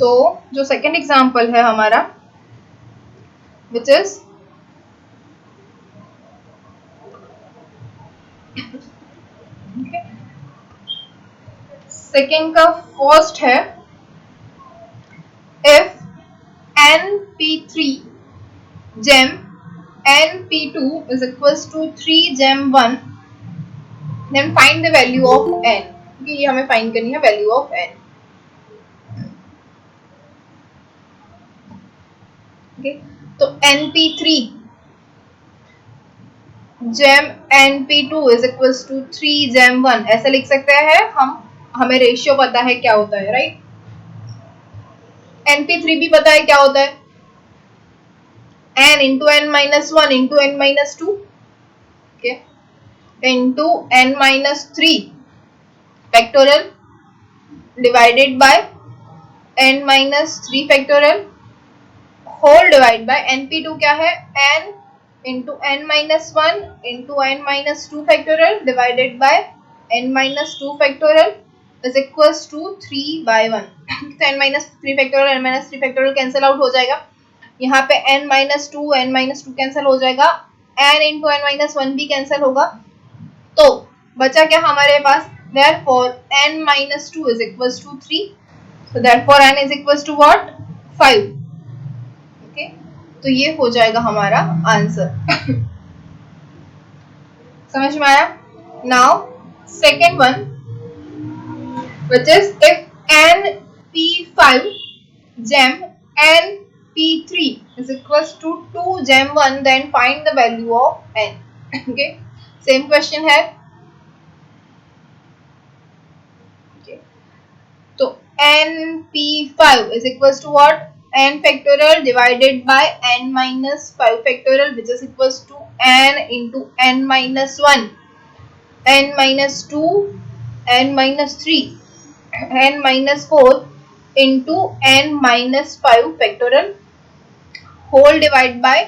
तो जो second example है हमारा विच इज सेकेंड का फर्स्ट है if np3 gem np2 is equals to 3 gem 1 then find the value of n, क्योंकि ये हमें फाइंड करनी है वैल्यू ऑफ n. ओके, तो np3 gem np2 is equals to 3 gem 1 ऐसा लिख सकते हैं हम. हमें रेशियो पता है क्या होता है, राइट. np3 भी पता है क्या होता है, n into n minus 1 into n minus 2, okay, into n minus 3 factorial divided by n minus 3 factorial whole divide by np2 क्या है, n into n minus 1 into n minus 2 factorial divided by n minus 2 factorial is equals to 3 by 1. तो n minus 3 factorial n minus 3 factorial cancel out हो जाएगा. यहाँ पे n minus 2 cancel हो जाएगा, n into n minus 1 भी cancel होगा. तो बचा क्या हमारे पास, therefore n minus 2 is equals to 3. So therefore n is equals to what, 5. Okay, तो ये हो जाएगा हमारा आंसर. समझ में आया. Now second one which is if np5 gem np3 is equals to 2 gem 1 then find the value of n. Okay, same question है. Okay, तो np5 is equals to what, n factorial divided by n minus 5 factorial which is equals to n into n minus 1 n minus 2 n minus 3 n minus 4 into n minus 5 factorial whole divide by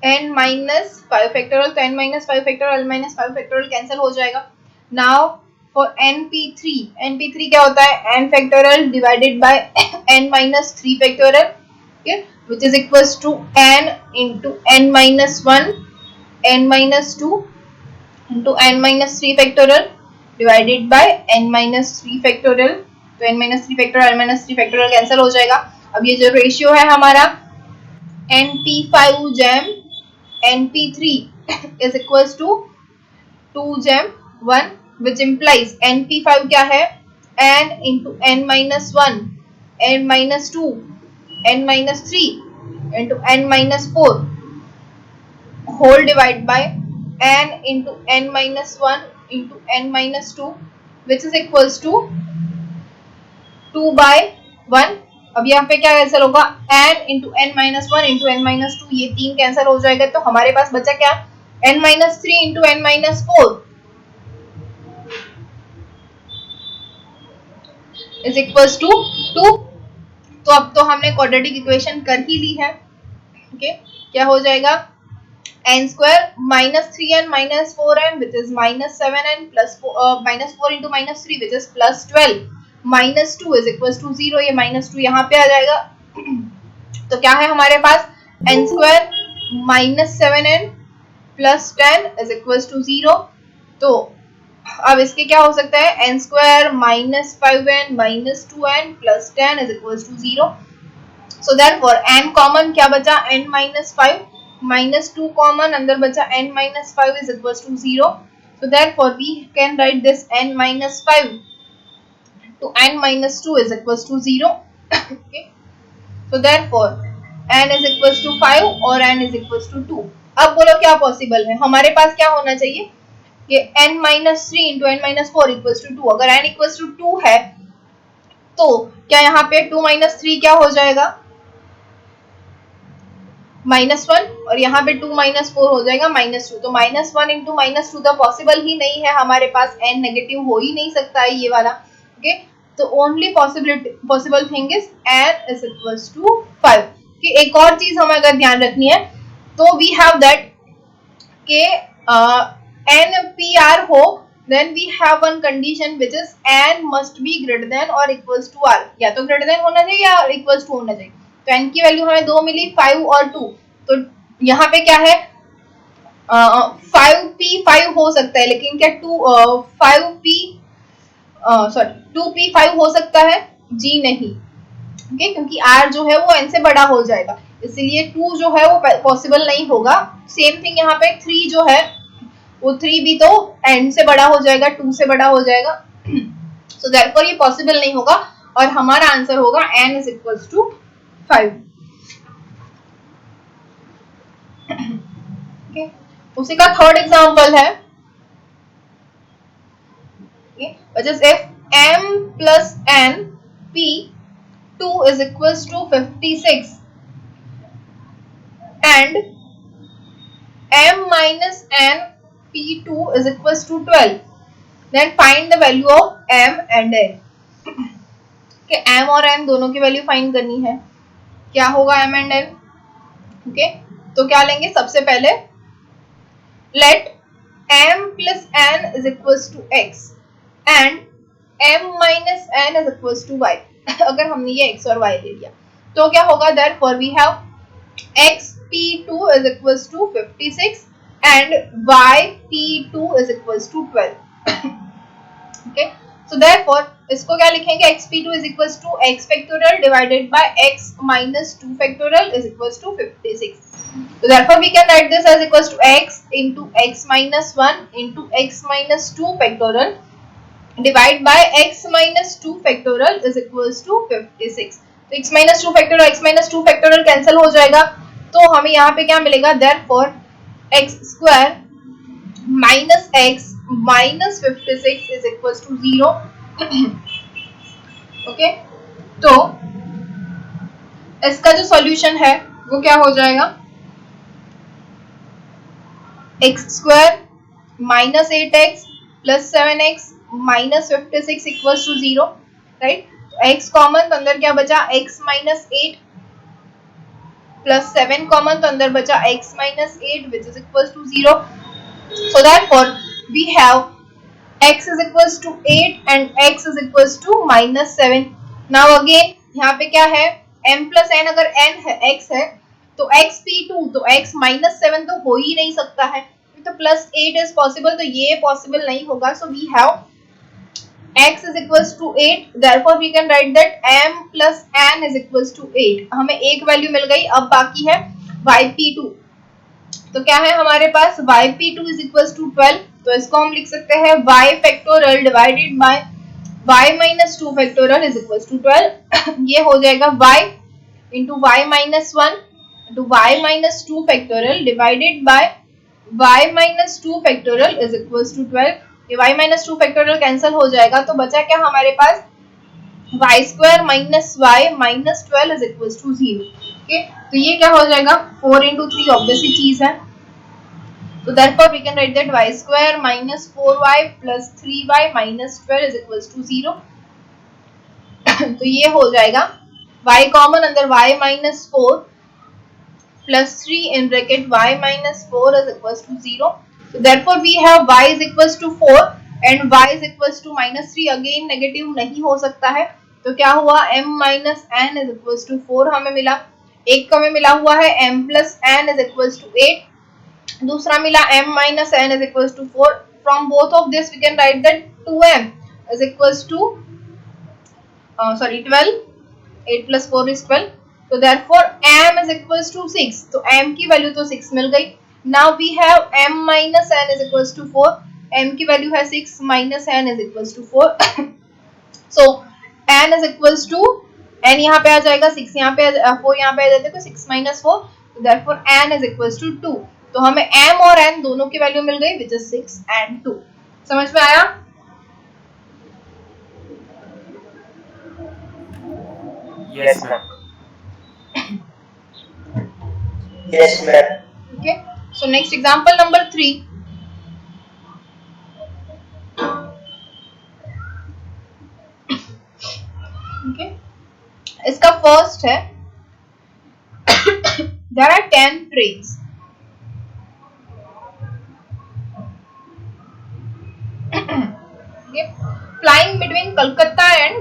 n minus 5 factorial. तो n minus 5 factorial n minus 5 factorial cancel हो जाएगा. Now for np3 क्या होता है, n factorial divided by n minus 3 factorial, okay, which is equals to n into n minus 1 n minus 2 into n minus 3 factorial divided by n minus 3 factorial. तो n minus 3 factorial n minus 3 factorial cancel हो जाएगा. अब ये जो ratio है हमारा np5 gem np3 is equals to 2 gem 1 which implies np5 क्या है, n into n minus 1 n minus 2 n minus 3 into n minus 4 whole divide by n into n minus 1 into n minus 2 which is equals to 2 by 1. अब यहाँ पे क्या cancel होगा, n into n minus 1 into n minus 2, ये 3 cancel हो जाएगा. तो हमारे पास बचा क्या, n minus 3 into n minus 4 is equals to 2. तो अब तो हमने क्वाड्रेटिक इक्वेशन कर ही ली है. ओके, क्या हो जाएगा, n square minus 3n minus 4n which is minus 7n plus minus 4 into minus 3 which is plus 12 minus 2 is equals to 0. ये minus 2 यहाँ पे आ जाएगा. तो क्या है हमारे पास, n square minus 7n plus 10 is equals to 0. तो अब इसके क्या हो सकता है, n square minus 5n minus 2n plus 10 is equals to 0. So therefore n common क्या बचा, n minus 5 minus 2 common, अंदर बचा n minus 5 is equals to 0. So therefore we can write this n minus 5 to n minus 2 is equals to 0. Okay, so therefore n is equals to 5 और n is equals to 2. अब बोलो क्या possible है, हमारे पास क्या होना चाहिए कि n minus 3 into n minus 4 equals to 2. अगर n equals to 2 है तो क्या यहाँ पे 2 minus 3 क्या हो जाएगा, -1, और यहाँ पे 2 minus 4 हो जाएगा -2. तो -1 into -2 तो पॉसिबल ही नहीं है, हमारे पास n नेगेटिव हो ही नहीं सकता है ये वाला. ओके, तो only possible thing is n is equals to 5. कि एक और चीज हमें अगर ध्यान रखनी है तो वी हैव दैट के NPR हो then we have one condition which is n must be greater than or equals to r, या तो greater than होना चाहिए या equals to होना चाहिए। तो n की वैल्यू हमें दो मिली 5 और 2, तो यहाँ पे क्या है 5p5 हो सकता है, लेकिन क्या 2p5 हो सकता है? जी नहीं, ओके, क्योंकि r जो है वो n से बड़ा हो जाएगा, इसलिए 2 जो है वो पॉसिबल नहीं होगा। सेम थिंग यहाँ पे 3 जो है वो 3 भी तो n से बड़ा हो जाएगा, 2 से बड़ा हो जाएगा, सो देयरफॉर ये पॉसिबल नहीं होगा और हमारा आंसर होगा n is equals to 5। Okay, उसी का थर्ड एग्जांपल है, which is if m plus n p2 is equals to 56 and m minus n p2 is equals to 12, then find the value of m and n। कि m और n दोनों की value find करनी है, क्या होगा m and n? Okay, तो क्या लेंगे, सबसे पहले let m plus n is equals to x and m minus n is equals to y। अगर हमने ये x और y ले लिया तो क्या होगा, therefore we have x p2 is equals to 56 and y p2 is equals to 12। okay, so therefore इसको क्या लिखेंगे, x p2 is equals to x factorial divided by x minus 2 factorial is equals to 56। So therefore we can write this as equals to x into x minus 1 into x minus 2 factorial divide by x minus 2 factorial is equals to 56। तो x minus 2 factorial x minus 2 factorial cancel हो जाएगा, तो हमें यहाँ पे क्या मिलेगा, therefore x square minus x minus 56 is equals to 0। Okay, तो इसका जो सॉल्यूशन है वो क्या हो जाएगा, x square minus 8x plus 7x minus 56 equals to 0, right. x common तो अंदर क्या बचा, x minus 8 plus 7 कॉमन तो अंदर बचा x minus 8 which is equals to 0। so therefore we have x is equals to 8 and x is equals to minus 7। now again यहाँ पे क्या है, m plus n, अगर n है x है तो x p2 तो x minus 7 तो हो ही नहीं सकता है, तो plus 8 is possible, तो ये possible नहीं होगा। so we have x is equals to 8, therefore we can write that m plus n is equals to 8। हमें एक वैल्यू मिल गई, अब बाकी है yp2, तो क्या है हमारे पास yp2 is equals to 12, तो इसको हम लिख सकते हैं y factorial divided by y minus 2 factorial is equals to 12। ये हो जाएगा y into y minus 1 into y minus 2 factorial divided by y minus 2 factorial is equals to 12। ये y minus 2 factorial कैंसिल हो जाएगा, तो बचा क्या हमारे पास, y square minus y minus 12 is equals to 0। Okay, तो ये क्या हो जाएगा, 4 into 3 ऑब्वियसली चीज है, तो therefore we can write that y square minus 4y plus 3y minus 12 is equals to 0। तो ये हो जाएगा y कॉमन अंदर y minus 4 plus 3 in bracket y minus 4 is equals to 0। so therefore we have y is equals to 4 and y is equals to minus 3, again negative नहीं हो सकता है, तो क्या हुआ, m minus n is equals to 4 हमें मिला, एक हमें मिला हुआ है m plus n is equals to 8, दूसरा मिला m minus n is equals to 4। from both of this we can write that 2m is equals to 12, 8 plus 4 is 12, so therefore m is equals to 6, तो m की value तो 6 मिल गई। now we have m minus n is equals to 4, m की value है 6 minus n is equals to 4। so n is equals to, n यहाँ पे आ जाएगा, 6 यहाँ पे 4 यहाँ पे आ जाते, तो 6 minus 4, so therefore n is equals to 2। तो हमें m और n दोनों की वैल्यू मिल गई which is 6 and 2। समझ में आया? Yes, ma'am. Yes, ma'am. Okay, so next example number 3। okay, इसका फर्स्ट है there are 10 trains flying between Kolkata and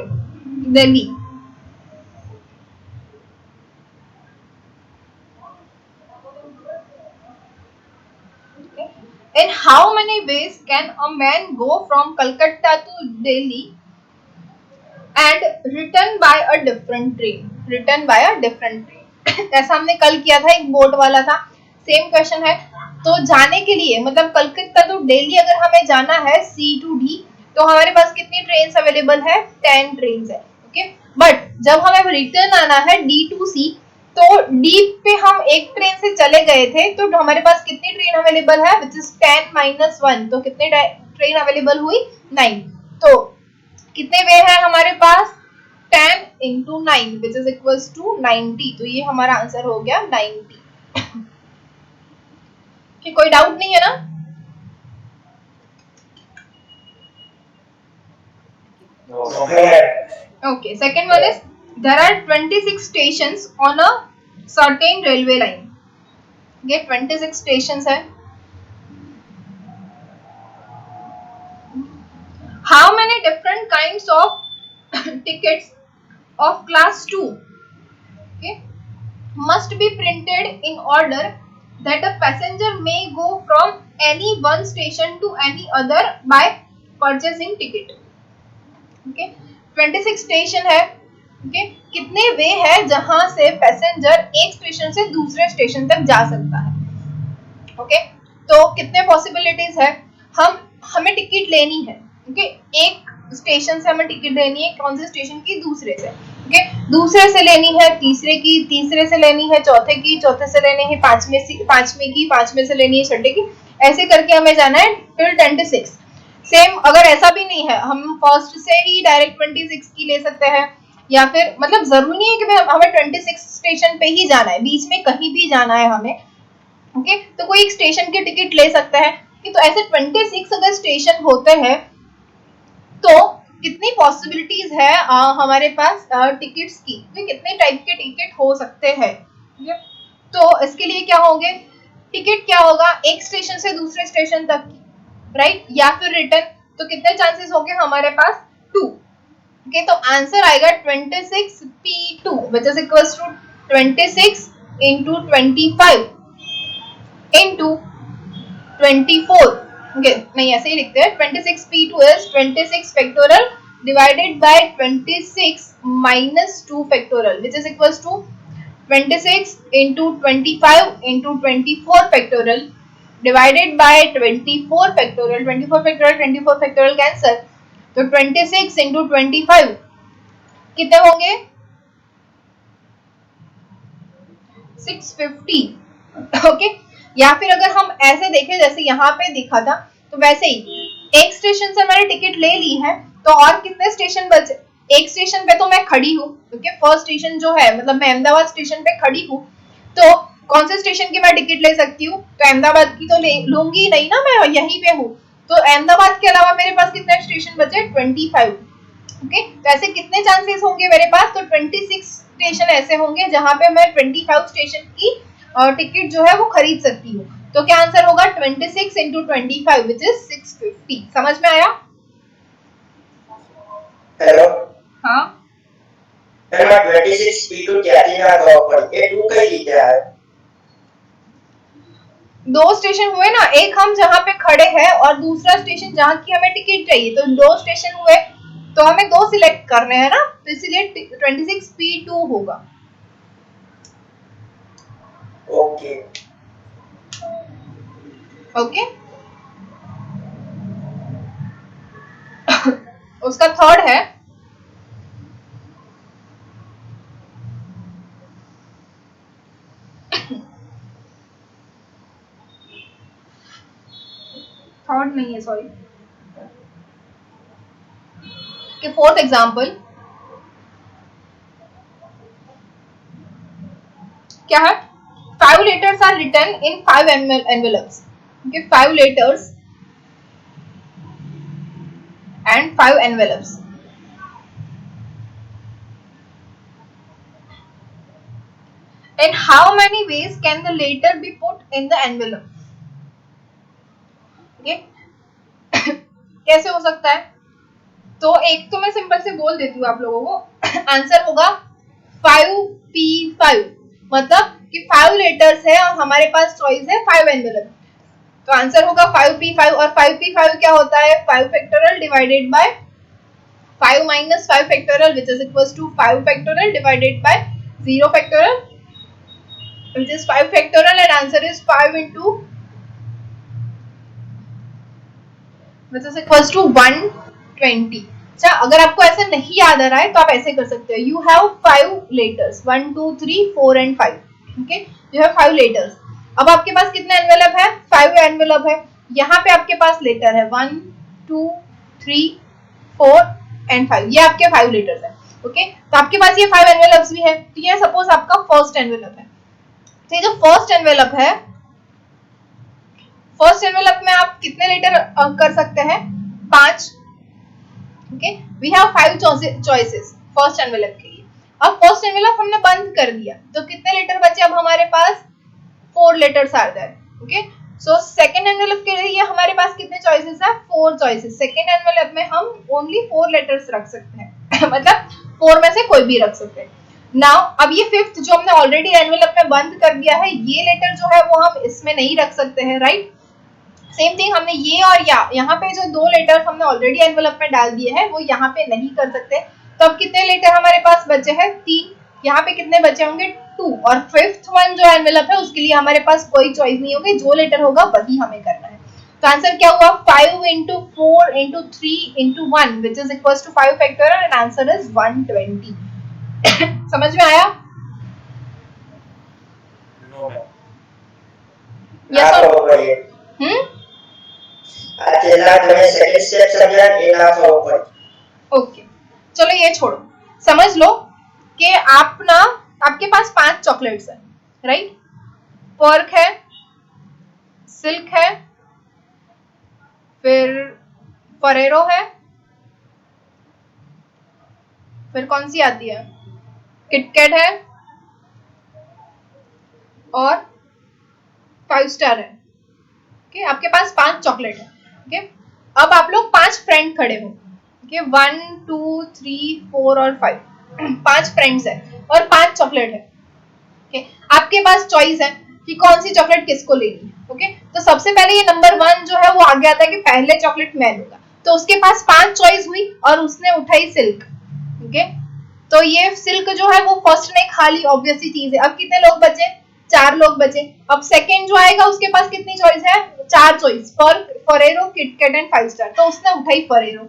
Delhi. Okay. In how many ways can a man go from Kolkata to Delhi and return by a different train? Return by a different train. ऐसा हमने कल किया था, एक boat वाला था, same question है। तो जाने के लिए मतलब कलकत्ता टू दिल्ली अगर हमें जाना है C to D, तो हमारे पास कितनी ट्रेन अवेलेबल है? 10 ट्रेन है। ओके, बट जब हमें रिटर्न आना है D to C, तो D पे हम एक ट्रेन से चले गए थे, तो हमारे पास कितनी ट्रेन अवेलेबल है? विच इज 10 - 1, तो कितने ट्रेन अवेलेबल हुई? 9। तो कितने वे हैं हमारे पास? 10 into 9 which is equals to 90। तो ये हमारा आंसर हो गया 90। कि कोई डाउट नहीं है ना? Okay, second one is there are 26 stations on a certain railway line. ये 26 stations है। How many different kinds of tickets of class 2, okay, must be printed in order that a passenger may go from any one station to any other by purchasing ticket? Okay, 26 station है। okay, कितने वे है जहां से passenger एक station से दूसरे station तक जा सकता है? ओके, तो कितने पॉसिबिलिटीज है? हमें टिकट लेनी है। ओके, एक स्टेशन से हमें टिकट लेनी है, कौन से स्टेशन की? दूसरे से। ओके, दूसरे से लेनी है, तीसरे की, तीसरे से लेनी है, चौथे की, चौथे से लेनी है, पांचवें की, पांचवें से लेनी है, छठे की, ऐसे करके हमें जाना है टिल 26। सेम अगर ऐसा भी नहीं है, हम फर्स्ट से ही डायरेक्ट 26 की ले सकते हैं, या फिर मतलब जरूरी नहीं है कि हमें 26 स्टेशन पे ही जाना है, बीच में कहीं भी जाना है हमें। ओके, तो कोई एक स्टेशन की टिकट ले सकता है कि तो ऐसे 26 अगर स्टेशन होते हैं तो कितनी पॉसिबिलिटीज है हमारे पास टिकट्स की? कितने टाइप के टिकट हो सकते हैं? तो इसके लिए क्या होंगे? टिकट क्या होगा? एक स्टेशन से दूसरे स्टेशन तक की, राइट, या फिर रिटर्न। तो कितने चांसेस होंगे हमारे पास? 2। ओके, तो आंसर आएगा 26p2 which is equals to 26 into 25 into 24। Okay, नहीं ऐसे ही लिखते हैं, 26p2 is 26 factorial divided by 26 minus 2 factorial which is equals to 26 into 25 into 24 factorial divided by 24 factorial। 24 factorial 24 factorial cancel, तो 26 into 25 कितने होंगे? 650। Okay, या फिर अगर हम ऐसे देखें जैसे यहाँ पे दिखा था, तो वैसे ही एक स्टेशन से मैंने टिकट ले ली है, तो और कितने स्टेशन बचे? एक स्टेशन पे तो मैं खड़ी हूँ, ओके, फर्स्ट स्टेशन जो है मतलब मैं अहमदाबाद स्टेशन पे खड़ी हूँ, तो कौन से स्टेशन की मैं टिकट ले सकती हूँ? तो अहमदाबाद की तो लूंगी नहीं ना, मैं यहीं पे हूँ। तो अहमदाबाद के अलावा मेरे पास कितने स्टेशन बचे? 25। ओके, तो ऐसे कितने चांसेस होंगे मेरे पास? तो 26 स्टेशन ऐसे होंगे जहां पे मैं 25 स्टेशन की टिकट जो है वो खरीद सकती हूँ। तो क्या आंसर होगा? 26 into 25 विच इज 650। समझ में आया? हेलो, हाँ, मैं 26p2 क्या थी ना पर ये 2 का ही क्या है? दो स्टेशन हुए ना, एक हम जहाँ पे खड़े हैं और दूसरा स्टेशन जहाँ की हमें टिकट चाहिए, तो दो स्टेशन हुए, तो हमें दो सिलेक्ट करने हैं ना, तो इसलिए 26p2 होगा। ओके ओके, उसका थर्ड है थर्ड नहीं है, सॉरी, कि फोर्थ एग्जाम्पल क्या है? 5 letters are written in 5 envelopes. Okay, 5 letters and 5 envelopes. In how many ways can the letter be put in the envelope? Okay, कैसे हो सकता है? तो एक तो मैं सिंपल से बोल देती हूँ आप लोगों को, आंसर होगा 5p5, मतलब कि 5 लेटर्स है और हमारे पास चॉइस है 5 एनवेलप। तो आंसर होगा 5p5, और 5p5 क्या होता है, 5 factorial divided by 5 minus 5 factorial, which is equals to 5 factorial divided by 0 factorial, which is 5 factorial, and answer is 5 into, which is equals to 120। अच्छा, अगर आपको ऐसा नहीं याद आ रहा है तो आप ऐसे कर सकते हो, you have 5 letters 1 2 3 4 and 5, okay, you have 5 letters. अब आपके पास कितने एनवेलप है, 5 एनवेलप है। यहाँ पे आपके पास लेटर है 1 2 3 4 and 5, ये आपके 5 लेटर्स है, ओके। तो आपके पास ये 5 एनवेलप्स भी है। तो ये सपोज आपका फर्स्ट एनवेलप है, तो ये जो फर्स्ट एनवेलप है, फर्स्ट एनवेलप में आप कितने लेटर कर सकते हैं, 5, okay. We have 5 choices first envelope के लिए। अब फर्स्ट एनवेलप हमने बंद कर दिया, तो कितने लेटर बचे अब हमारे पास, 4 letters are there, okay. So second envelope के लिए हमारे पास कितने चॉइसेस है, 4 चॉइसेस। सेकंड एनवेलप में हम ओनली 4 लेटर्स रख सकते हैं मतलब 4 में से कोई भी रख सकते हैं। नाउ अब ये फिफ्थ जो हमने ऑलरेडी एनवेलप में बंद कर दिया है, ये लेटर जो है वो हम इसमें नहीं रख सकते हैं, राइट। सेम थिंग हमने ये और यहाँ पे जो 2 लेटर्स हमने ऑलरेडी एनवेलप में डाल दिए हैं वो यहाँ पे नहीं कर सकते। तो अब कितने लेटर हमारे पास बचे हैं, 3। यहाँ पे कितने बचे होंगे, 2, और फिफ्थ वन जो एनवेलप है उसके लिए हमारे पास कोई चॉइस नहीं होगी, जो लेटर होगा वही हमें करना है। तो आंसर क्या हुआ, 5 into 4 into 3 into 1, which is equals to 5 factorial, and answer is 120। समझ में आया? No ma'am. यस ना और खबर पड़ी। आज मैंने सेकंड स्टेप समझा, ये ना खबर पड़ी। ओके, चलो ये छोड़ो, समझ लो कि आप ना, आपके पास 5 चॉकलेट्स है, राइट। पर्क है, सिल्क है, फिर फरेरो है, फिर कौन सी आती है, किटकैट है, और 5 स्टार है, ओके। आपके पास 5 चॉकलेट है, ओके। अब आप लोग 5 फ्रेंड खड़े हो, ओके, 1 2 3 4 और 5, 5 फ्रेंड्स है और 5 चॉकलेट है, ओके। आपके पास चॉइस है कि कौन सी चॉकलेट किसको लेनी है, ओके। तो सबसे पहले ये नंबर 1 जो है वो आगे आता है कि पहले चॉकलेट मैं लूंगा, तो उसके पास 5 चॉइस हुई और उसने उठाई सिल्क, ओके। तो ये सिल्क जो है वो फर्स्ट ने खा ली, ऑब्वियस सी चीज है। अब कितने लोग बचे, 4 लोग बचे। अब सेकंड जो आएगा उसके पास कितनी चॉइस है, 4 choice, Ferrero, KitKat and 5 star, तो उसने उठाई फरेरो,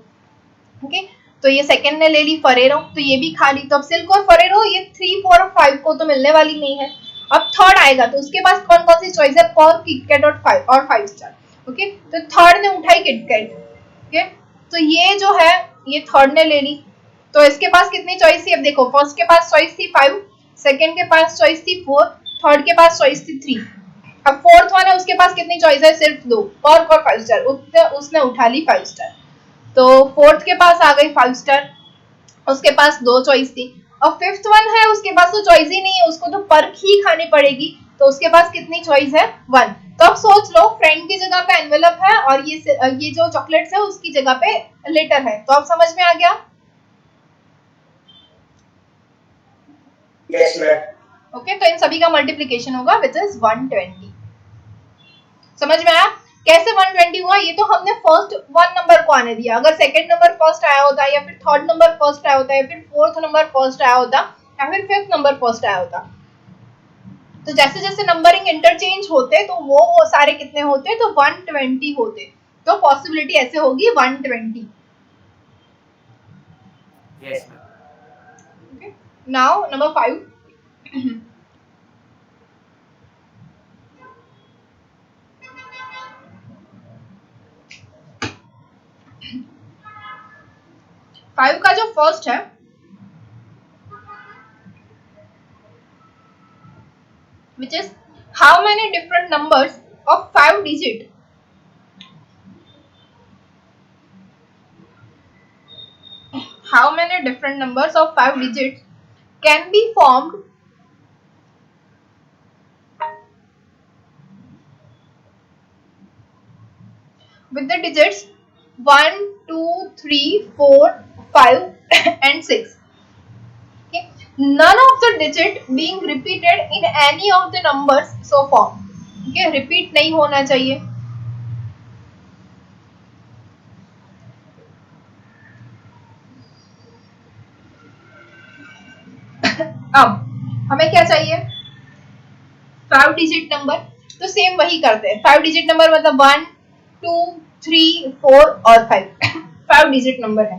ओके। तो ये सेकंड ने ले ली फरेरो, तो ये भी खा ली। तो अब सिल्क और फरेरो ये 3 4 और 5 को तो मिलने वाली नहीं है। अब थर्ड आएगा तो उसके पास कौन कौन सी चॉइस है, पर्क, किटकैट और 5 स्टार, ओके। तो थर्ड ने उठाई किटकैट, ओके। तो ये जो है ये थर्ड ने ले ली, तो इसके पास कितनी चॉइस थी, अब देखो, फर्स्ट के पास चॉइस थी 5, सेकंड के पास चॉइस थी 4, थर्ड के पास चॉइस थी 3। अब फोर्थ वाला उसके पास कितनी चॉइस है, सिर्फ 2, पर्क और 5 स्टार, उसने उठा ली 5 स्टार। तो फोर्थ के पास आ गई 5 स्टार, उसके पास 2 चॉइस थी। और फिफ्थ वन है उसके पास तो चॉइस ही नहीं है, उसको तो पर्क ही खानी पड़ेगी, तो उसके पास कितनी चॉइस है, 1। तो अब सोच लो, फ्रेंड की जगह पे एनवेलप है और ये जो चॉकलेट्स है उसकी जगह पे लेटर है, तो अब समझ में आ गया। Yes ma'am. ओके, तो इन सभी का मल्टीप्लीकेशन होगा विच इज 120। समझ में आया कैसे 120 हुआ, ये तो हमने फर्स्ट 1 नंबर को आने दिया। अगर सेकंड नंबर फर्स्ट आया होता, या फिर थर्ड नंबर फर्स्ट आया होता, या फिर फोर्थ नंबर फर्स्ट आया होता, या फिर फिफ्थ नंबर फर्स्ट आया होता, तो जैसे जैसे नंबरिंग इंटरचेंज होते तो वो सारे कितने होते, तो 120 होते। तो पॉसिबिलिटी ऐसे होगी 120। Yes ma'am. Okay, now number 5। 5 का जो फर्स्ट है, which is how many different numbers of 5 digit how many different numbers of 5 digits can be formed with the digits 1 2, 3, 4, 5 and 6. Okay, none of the digit being repeated in any of the numbers so formed. Okay, repeat नहीं होना चाहिए. अब हमें क्या चाहिए? 5 digit number. तो same वही करते हैं. 5 डिजिट नंबर मतलब 1, 2, 3, 4 और 5. 5 डिजिट नंबर है.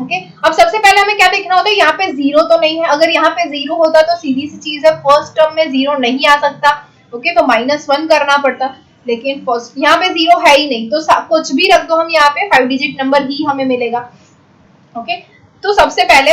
ओके, अब सबसे पहले हमें क्या देखना होता है? यहाँ पे जीरो तो नहीं है. अगर यहाँ पे जीरो होता तो सीधी सी चीज है, फर्स्ट टर्म में जीरो नहीं आ सकता. ओके, तो -1 करना पड़ता. लेकिन फर्स्ट यहाँ पे जीरो है ही नहीं, तो कुछ भी रख दो हम यहाँ पे, 5 डिजिट नंबर ही हमें मिलेगा. ओके, तो सबसे पहले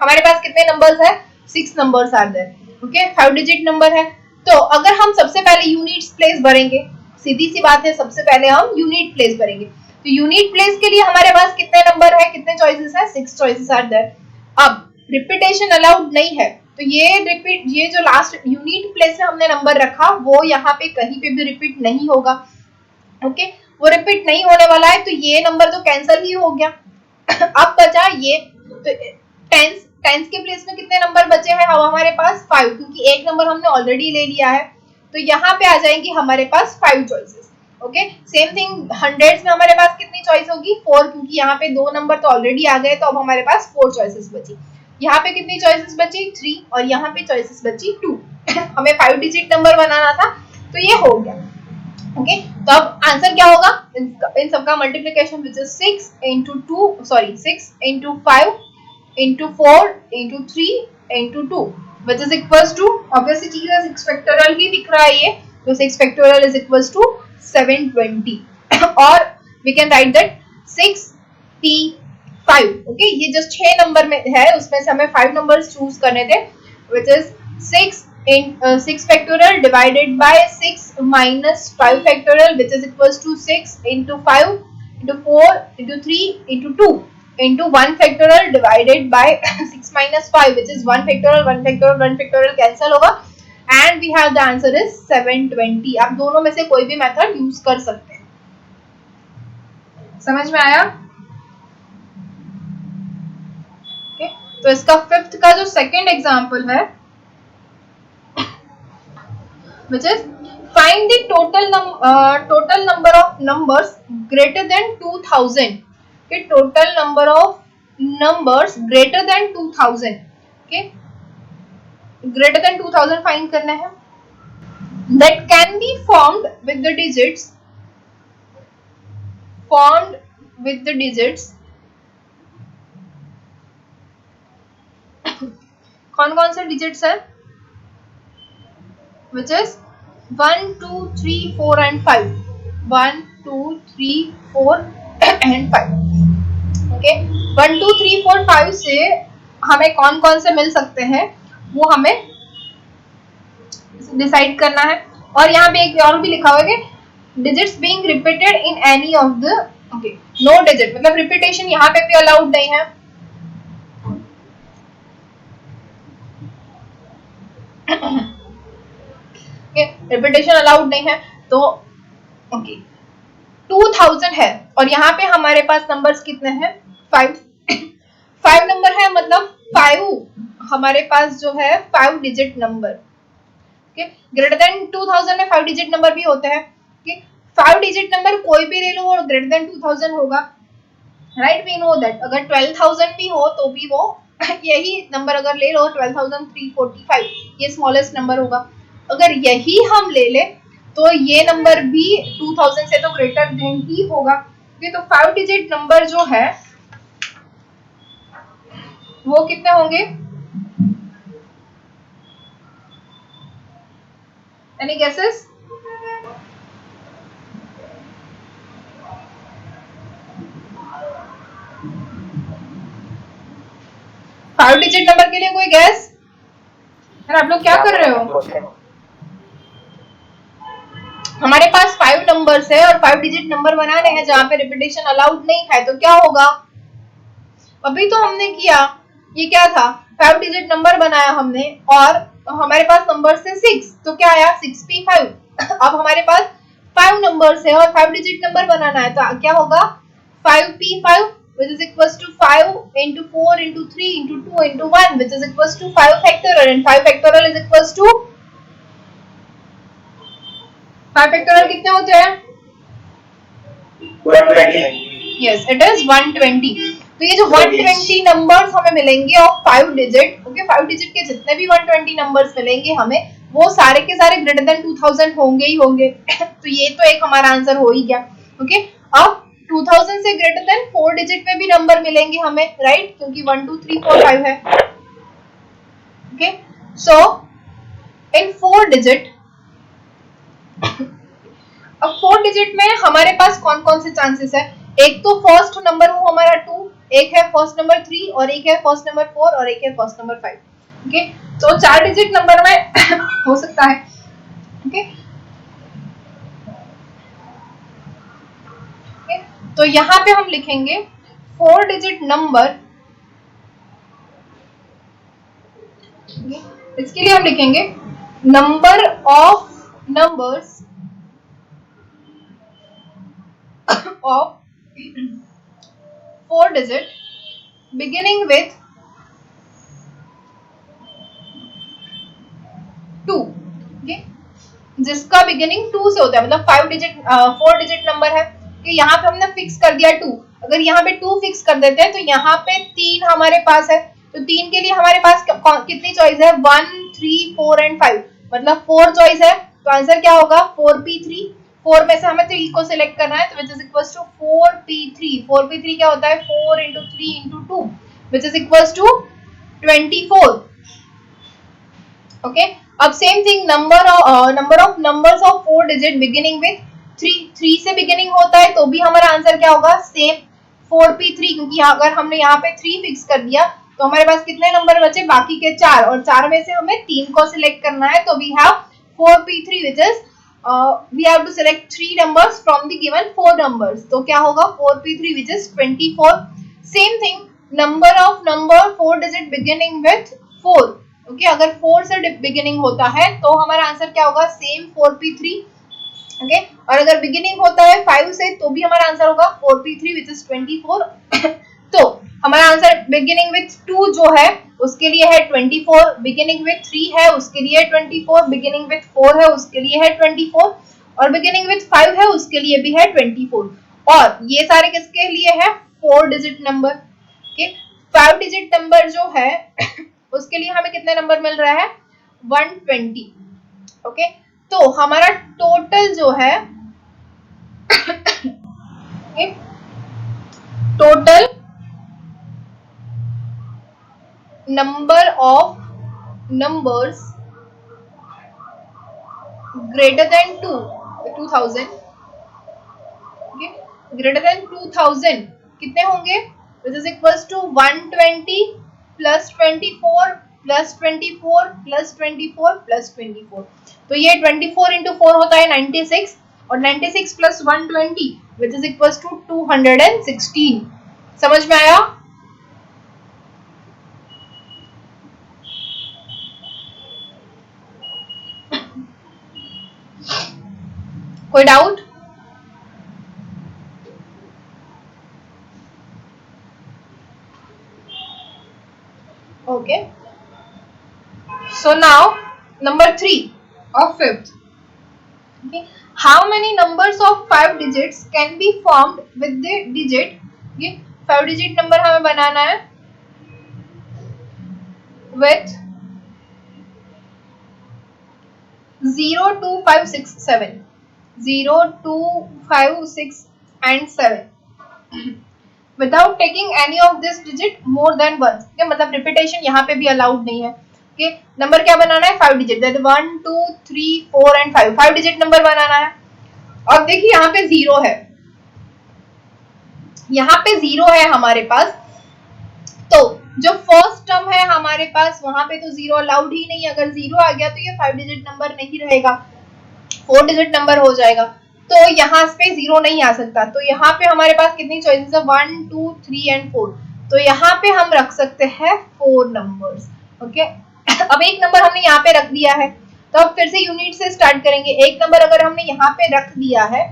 हमारे पास कितने नंबर्स है? 6 numbers are there. Okay, 5 digit number है. तो अगर हम सबसे पहले यूनिट्स प्लेस भरेंगे, सीधी सी बात है, सबसे पहले हम यूनिट प्लेस भरेंगे. तो यूनिट प्लेस के लिए हमारे पास कितने नंबर है, कितने चॉइसेस है? 6 चॉइसेस आर देयर. अब रिपीटेशन अलाउड नहीं है, तो ये जो लास्ट यूनिट प्लेस में हमने नंबर रखा वो यहाँ पे कहीं पे भी रिपीट नहीं होगा. ओके, वो रिपीट नहीं होने वाला है, तो ये नंबर तो कैंसिल ही हो गया. अब बचा ये, तो टेंस के प्लेस में कितने नंबर बचे हैं हमारे पास? 5, क्योंकि एक नंबर हमने ऑलरेडी ले लिया है. तो यहाँ पे आ जाएंगे हमारे पास 5 choices. Okay, same thing hundreds में हमारे पास कितनी चॉइस होगी? 4, क्योंकि यहाँ पे 2 नंबर तो ऑलरेडी आ गए, तो अब हमारे पास 4 चॉइसेस बची. यहाँ पे कितनी चॉइसेस बची? 3, और यहाँ पे चॉइसेस बची 2. हमें 5 डिजिट नंबर बनाना था, तो ये हो गया. ओके, तो अब आंसर क्या होगा? इन सबका multiplication which is 6 into 5 into 4 into 3 into 2 which is equals to, obviously चीज है 6 फैक्टोरियल ही दिख रहा है ये, तो 6 फैक्टोरियल is equals to 720. और we can write that 6p5. Okay, ये जो 6 नंबर में है उसमें से हमें 5 नंबर्स चूज करने थे, which is 6 factorial divided by 6 minus 5 factorial which is equals to 6 into 5 into 4 into 3 into 2 into 1 factorial divided by 6 minus 5 which is 1 factorial 1 factorial 1 factorial cancel होगा, and we have the answer is 720. आप दोनों में से कोई भी method use कर सकते हैं. समझ में आया? ओके, तो इसका फिफ्थ का जो सेकंड एग्जांपल है, which is find the total number of numbers greater than 2000. Okay, total number of numbers greater than 2000. Okay, greater than 2000 find करना है. That can be formed with the digits. कौन-कौन से digits है? Which is 1, 2, 3, 4 and 5. 1, 2, 3, 4 and 5. Okay, 1, 2, 3, 4, 5 से हमें कौन-कौन से मिल सकते हैं वो हमें डिसाइड करना है. और यहाँ पे एक और भी लिखा हुआ है कि digits being repeated in any of the, okay, no digit मतलब रिपीटेशन यहाँ पे भी अलाउड नहीं है. रिपीटेशन अलाउड नहीं है, तो ओके 2000 है और यहाँ पे हमारे पास नंबर्स कितने हैं? 5. 5 नंबर है, मतलब 5 हमारे पास जो है 5 digit number. Okay, greater than 2000 में 5 डिजिट नंबर भी होते हैं. ओके, 5 डिजिट नंबर कोई भी ले लो और ग्रेटर देन 2000 होगा. Right, we know that. अगर 12000 भी हो तो भी वो यही नंबर अगर ले लो 12345, ये स्मॉलेस्ट नंबर होगा. अगर यही हम ले ले तो ये नंबर भी 2000 से तो ग्रेटर देन ही होगा. तो 5 डिजिट नंबर जो है वो कितने होंगे? Any guesses? Five digit number के लिए कोई गैस? आप लोग क्या कर रहे हो? हमारे पास 5 नंबर्स है और 5 डिजिट नंबर बनाने हैं जहां पे रिपीटेशन अलाउड नहीं है, तो क्या होगा? अभी तो हमने किया, ये क्या था? 5 डिजिट नंबर बनाया हमने और हमारे पास नंबर से 6, तो क्या आया? 6p5. अब हमारे पास 5 नंबर्स है और 5 डिजिट नंबर बनाना है, तो क्या होगा? 5p5 which is equals to 5 into 4 into 3 into 2 into 1 which is equals to 5 factorial, and 5 factorial is equals to 5 factorial कितने होते हैं? 120. Yes, it is 120. तो ये जो 120 नंबर्स हमें मिलेंगे ऑफ 5 डिजिट, ओके 5 डिजिट के जितने भी 120 नंबर्स मिलेंगे हमें, वो सारे के सारे ग्रेटर देन 2000 होंगे ही होंगे. तो ये तो एक हमारा आंसर हो ही गया. ओके, अब 2000 से ग्रेटर देन 4 डिजिट में भी नंबर मिलेंगे हमें, राइट, क्योंकि 1 2 3 4 5 है. ओके, सो इन 4 डिजिट, अब 4 डिजिट में हमारे पास कौन कौन से चांसेस है? एक तो फर्स्ट नंबर वो हमारा 2, एक है फर्स्ट नंबर 3, और एक है फर्स्ट नंबर 4, और एक है फर्स्ट नंबर 5. ओके, तो 4 डिजिट नंबर में हो सकता है. ओके, तो यहाँ पे हम लिखेंगे 4 डिजिट नंबर. इसके लिए हम लिखेंगे number of numbers of 4 digit beginning with 2. okay? जिसका बिगिनिंग 2 से होता है, मतलब 4 डिजिट नंबर है कि यहाँ पे हमने फिक्स कर दिया 2. अगर यहाँ पे 2 फिक्स कर देते हैं तो यहाँ पे 3 हमारे पास है, तो 3 के लिए हमारे पास कितनी चॉइस है? 1 3 4 एंड 5, मतलब 4 चॉइस है. तो आंसर क्या होगा? 4p3. 4 में से हमें 3 को सिलेक्ट करना है, तो विच is equals to 4p3. 4p3 क्या होता है? 4 into 3 into 2 which is equals to 24. Okay, अब same thing number of numbers of 4 digit beginning with 3 से बिगिनिंग होता है, तो भी हमारा आंसर क्या होगा? सेम 4p3, क्योंकि अगर हमने यहाँ पे 3 फिक्स कर दिया तो हमारे पास कितने नंबर बचे? बाकी के 4, और 4 में से हमें 3 को सिलेक्ट करना है, तो we have 4p3 which is we have to select 3 numbers from the given 4 numbers. तो क्या होगा? 4p3 which is 24. Same thing, number of number 4 digit beginning with 4. Okay, अगर 4 से beginning होता है तो हमारा आंसर क्या होगा? Same 4p3. Okay, और अगर beginning होता है 5 से तो भी हमारा आंसर होगा 4p3 which is 24. तो हमारा आंसर बिगिनिंग विथ 2 जो है उसके लिए है 24, बिगिनिंग विथ 3 है उसके लिए 24, बिगिनिंग विथ 4 है उसके लिए है 24, और बिगिनिंग विथ 5 है उसके लिए भी है 24. और ये सारे किसके लिए है? 4 digit number. Okay, 5 digit number जो है उसके लिए हमें कितने नंबर मिल रहा है? 120. ओके, तो हमारा टोटल जो है total number of numbers greater than 2000, okay, greater than 2000 कितने होंगे? Which is equals to 120 plus 24 plus 24 plus 24 plus 24. तो ये 24 into 4 होता है 96, और 96 plus 120 which is equals to 216. समझ में आया? कोई doubt? Okay, so now number 3 of 5th. Okay, how many numbers of 5 digits can be formed with the digit? ये 5 digit नंबर हमें बनाना है with 0 2 5 6 7, 0 2 5 6 and 7 without taking any of this digit more than once. okay, मतलब repetition यहाँ पे भी allowed नहीं है. Okay, number क्या बनाना है? 5 digit, that 1 2 3 4 and 5. 5 digit number बनाना है. और देखिए यहाँ पे 0 है, यहाँ पे 0 है हमारे पास, तो जो फर्स्ट टर्म है हमारे पास वहां पे तो 0 अलाउड ही नहीं है. अगर 0 आ गया तो ये 5 डिजिट नंबर नहीं रहेगा, 4 डिजिट नंबर हो जाएगा. तो यहाँ पे 0 नहीं आ सकता. तो यहाँ पे हमारे पास कितनी चॉइसेस है? 1 2 3 एंड 4. तो यहाँ पे हम रख सकते हैं 4 नंबर्स. ओके, अब एक नंबर हमने यहाँ पे रख दिया है, तो अब फिर से यूनिट से स्टार्ट करेंगे. एक नंबर अगर हमने यहाँ पे रख दिया है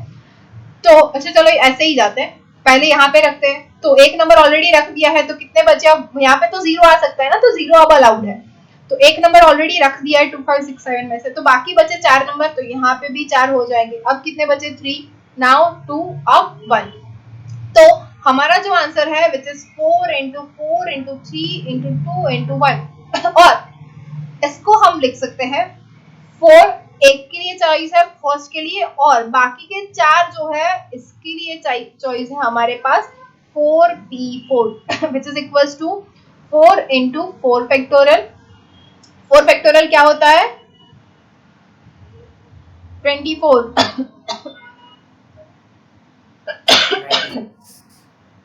तो अच्छा चलो ऐसे ही जाते हैं. पहले यहाँ पे रखते हैं, तो एक नंबर ऑलरेडी रख दिया है, तो कितने बचे? अब यहाँ पे तो 0 आ सकता है ना, तो 0 अब अलाउड है, तो एक नंबर ऑलरेडी रख दिया है 2 5 6 7 में से, तो बाकी बचे 4 नंबर, तो यहाँ पे भी 4 हो जाएंगे। अब कितने बचे? 3, नाउ 2, अब 1। तो हमारा जो आंसर है which is 4 into 4 into 3 into 2 into 1 और इसको हम लिख सकते हैं 4 एक के लिए चॉइस है फर्स्ट के लिए, और बाकी के 4 जो है इसके लिए चॉइस है हमारे पास 4p4 which is equals to 4 into 4 factorial. 4 factorial क्या होता है? 24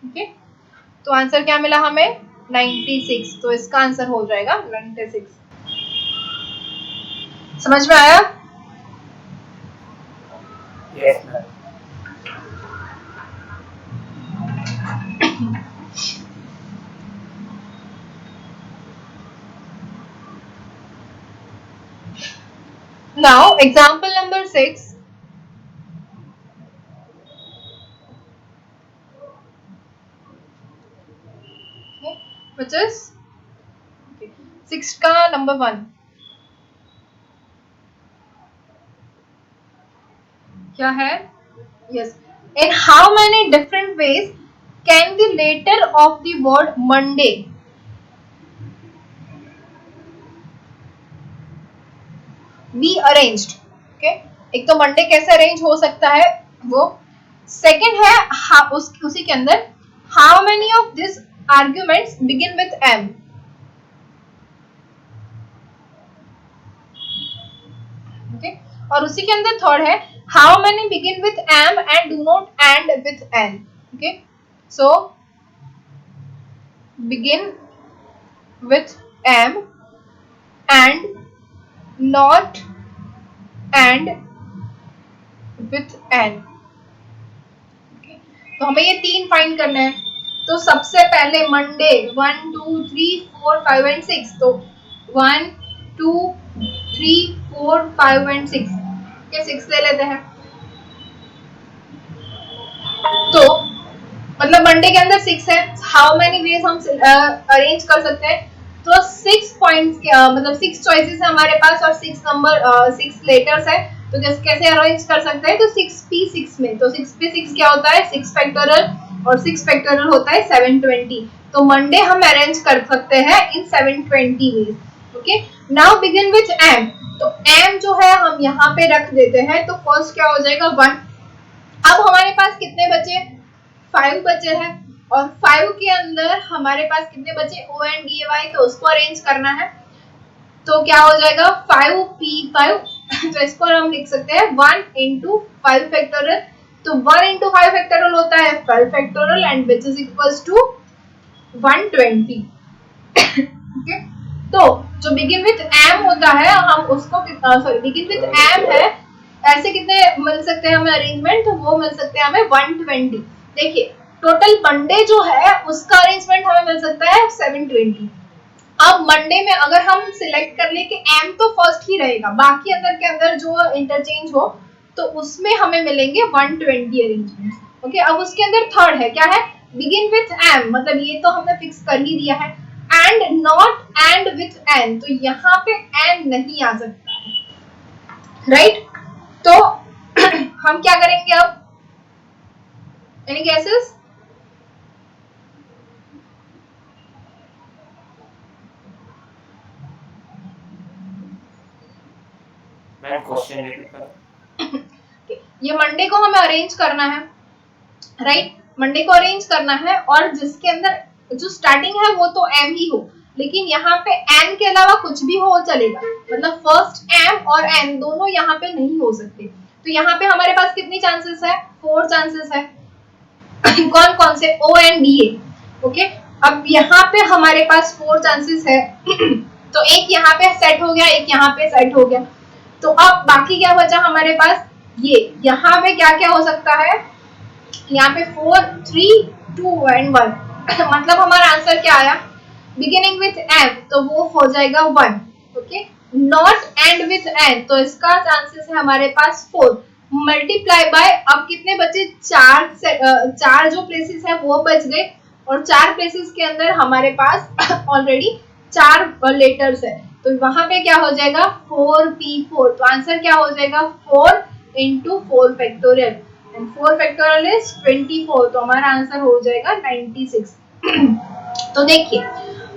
ओके, तो आंसर क्या मिला हमें? 96। तो इसका आंसर हो जाएगा 96। समझ में आया? Yes, ma'am. Now example number 6. Which is 6 का number 1 क्या है? Yes. In how many different ways can the letter of the word Monday be arranged? Okay. एक तो मंडे कैसे अरेंज हो सकता है वो, सेकेंड है उसी के अंदर how many of this arguments begin with M. Okay, और उसी के अंदर थर्ड है how many begin with M and do not end with N. Okay, so begin with M and not end with N. तो हमें ये 3 find करना है। तो सबसे पहले मंडे 1 2 3 4 5 एंड 6, तो 1 2 3 4 5 एंड 6 के 6 ले लेते हैं। तो मतलब मंडे के अंदर 6 है, हाउ मेनी वेज हम अरेंज कर सकते हैं? तो 6 पॉइंट्स मतलब 6 चॉइसेस है हमारे पास और 6 नंबर 6 लेटर्स है, तो कैसे अरेंज कर सकते हैं? तो 6p6 में, तो 6p6 क्या होता है? 6 फैक्टोरियल, और 6 फैक्टोरियल होता है 720। तो मंडे हम अरेंज कर सकते हैं in 720 ways. Okay, now begin with M, तो एम जो है हम यहाँ पे रख देते हैं, तो फर्स्ट क्या हो जाएगा? 1। अब हमारे पास कितने बचे? 5 बचे हैं, और 5 के अंदर हमारे पास कितने बचे? ओ एंड डी वाई, तो उसको अरेंज करना है, तो क्या हो जाएगा? 5p5 तो इसको हम लिख सकते हैं 1 into 5 फैक्टोरियल, तो 1 into 5 फैक्टोरियल होता है 5 factorial and which is equals to 120। Okay, तो जो बिगिन विथ एम होता है हम उसको सॉरी बिगिन विथ एम है, ऐसे कितने मिल सकते हैं हमें अरेंजमेंट? तो वो मिल सकते हैं हमें 120। देखिए टोटल मंडे जो है उसका अरेंजमेंट हमें मिल सकता है 720। अब मंडे में अगर हम सिलेक्ट कर ले कि एम तो फर्स्ट ही रहेगा, बाकी अंदर के अंदर जो इंटरचेंज हो तो उसमें हमें मिलेंगे 120 अरेंजमेंट। ओके, अब उसके अंदर थर्ड है, क्या है? बिगिन विथ एम, मतलब ये तो हमने फिक्स कर ही दिया है, and not end with N, तो यहाँ पे एन नहीं आ सकता है, राइट? तो हम क्या करेंगे अब? Any guesses? Ma'am question repeat करो। ये मंडे को हमें अरेंज करना है, राइट? मंडे को अरेंज करना है, और जिसके अंदर जो स्टार्टिंग है वो तो एम ही हो, लेकिन यहाँ पे एन के अलावा कुछ भी हो चलेगा, मतलब फर्स्ट एम और एन दोनों यहाँ पे नहीं हो सकते। तो यहाँ पे हमारे पास कितनी चांसेस है? 4 चांसेस है। कौन कौन से? O and D A. Okay, अब यहाँ पे हमारे पास 4 चांसेस है तो एक यहाँ पे सेट हो गया, एक यहाँ पे सेट हो गया, तो अब बाकी क्या बचा हमारे पास? ये यहाँ पे क्या क्या हो सकता है? यहाँ पे 4 3 2 एंड 1 मतलब हमारा आंसर क्या आया? बिगिनिंग विथ एम, तो वो हो जाएगा 1। Okay, not end with N, तो इसका चांसेस है हमारे पास 4, मल्टीप्लाई बाय, अब कितने बचे, चार जो प्लेसेस है वो बच गए, और 4 प्लेसेस के अंदर हमारे पास ऑलरेडी 4 लेटर्स है, तो वहां पे क्या हो जाएगा 4p4, तो आंसर क्या हो जाएगा 4 into 4 factorial, and 4 factorial is 24, तो हमारा आंसर हो जाएगा 96। तो देखिए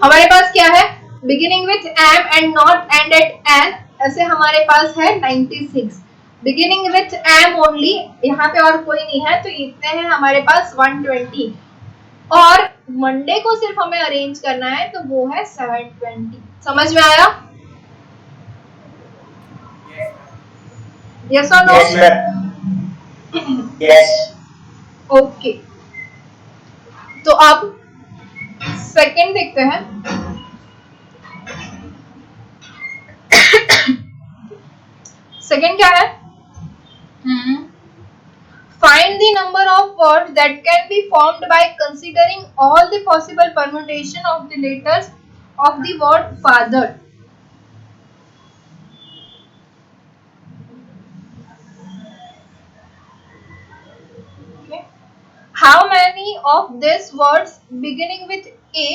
हमारे पास क्या है, beginning with M and not end at N, ऐसे हमारे पास है 96, बिगिनिंग विथ एम ओनली, यहाँ पे और कोई नहीं है, तो इतने हैं हमारे पास 120, और मंडे को सिर्फ हमें अरेंज करना है, तो वो है 720। समझ में आया? यस और no? Yes, ma'am. Yes. Okay, तो अब सेकंड देखते हैं। सेकंड क्या है, find the number of words that can be formed by considering all the possible permutation of the letters of the word father. Okay. How many of these words beginning with A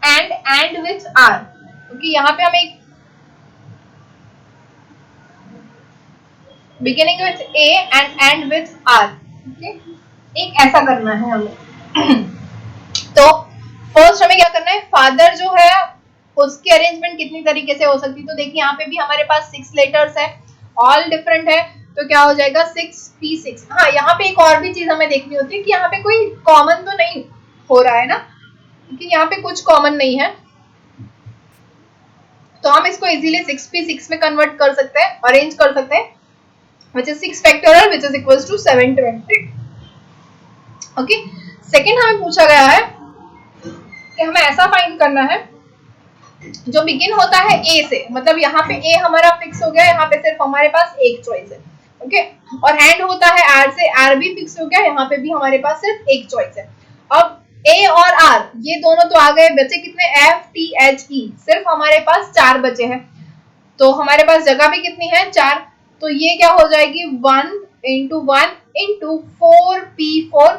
and with R? Okay, यहाँ पे हम एक beginning with A and with R, okay? एक ऐसा करना है हमें। तो फर्स्ट हमें क्या करना है, फादर जो है उसकी अरेंजमेंट कितनी तरीके से हो सकती है, तो देखिए यहाँ पे भी हमारे पास 6 लेटर्स है, ऑल डिफरेंट है, तो क्या हो जाएगा 6p6। हाँ, यहाँ पे एक और भी चीज हमें देखनी होती है कि यहाँ पे कोई कॉमन तो नहीं हो रहा है ना, क्योंकि यहाँ पे कुछ कॉमन नहीं है, तो हम इसको इजीली 6p6 में कन्वर्ट कर सकते हैं, अरेंज कर सकते हैं, which is 6 factorial which is equals to 720. Okay, second हमें पूछा गया है कि हमें ऐसा फाइंड करना है जो बिगिन होता है ए से, मतलब यहाँ पे ए हमारा फिक्स हो गया, यहाँ पे सिर्फ हमारे पास एक चॉइस है, ओके, और एंड होता है आर से, आर भी फिक्स हो गया, यहाँ पे भी हमारे पास सिर्फ एक चॉइस है। अब ए और आर ये दोनों तो आ गए, बचे कितने, एफ टी एच ई, सिर्फ हमारे पास 4 बचे हैं, तो हमारे पास जगह भी कितनी है 4, तो ये क्या हो जाएगी 1 इंटू 1 इंटू 4p4,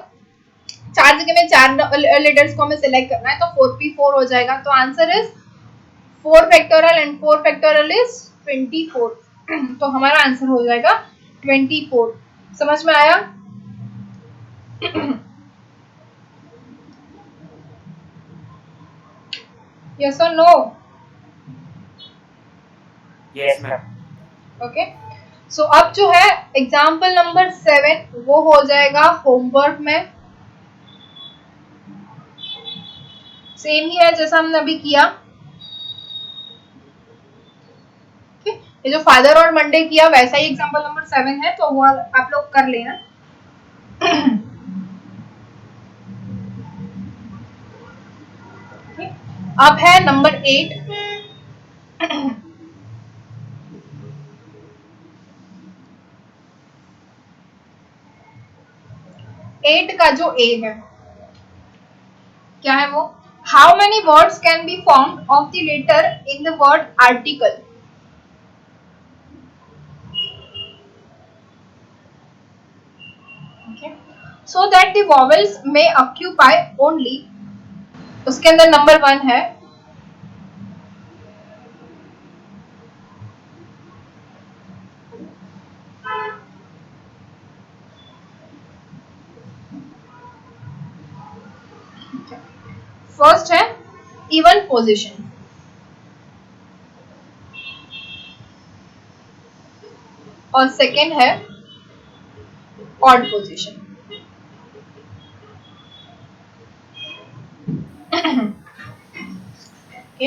4 जगह में 4 लेटर्स को हमें सिलेक्ट करना है, तो 4p4 हो जाएगा, तो answer is 4 factorial and 4 factorial is 24, तो हमारा आंसर हो जाएगा 24। समझ में आया? यस और नो? Yes, ma'am. ओके, सो अब जो है एग्जाम्पल नंबर 7 वो हो जाएगा होमवर्क में, सेम ही है जैसा हमने अभी किया, ये जो फादर और मंडे किया वैसा ही एग्जाम्पल नंबर 7 है, तो वो आप लोग कर लेना। अब है नंबर 8। 8 का जो ए है क्या है वो, how many words can be formed of the letter in the word article. So that the vowels may occupy only, उसके अंदर नंबर 1 है फर्स्ट है इवन पोजीशन, और सेकेंड है ऑड पोजीशन। ओके,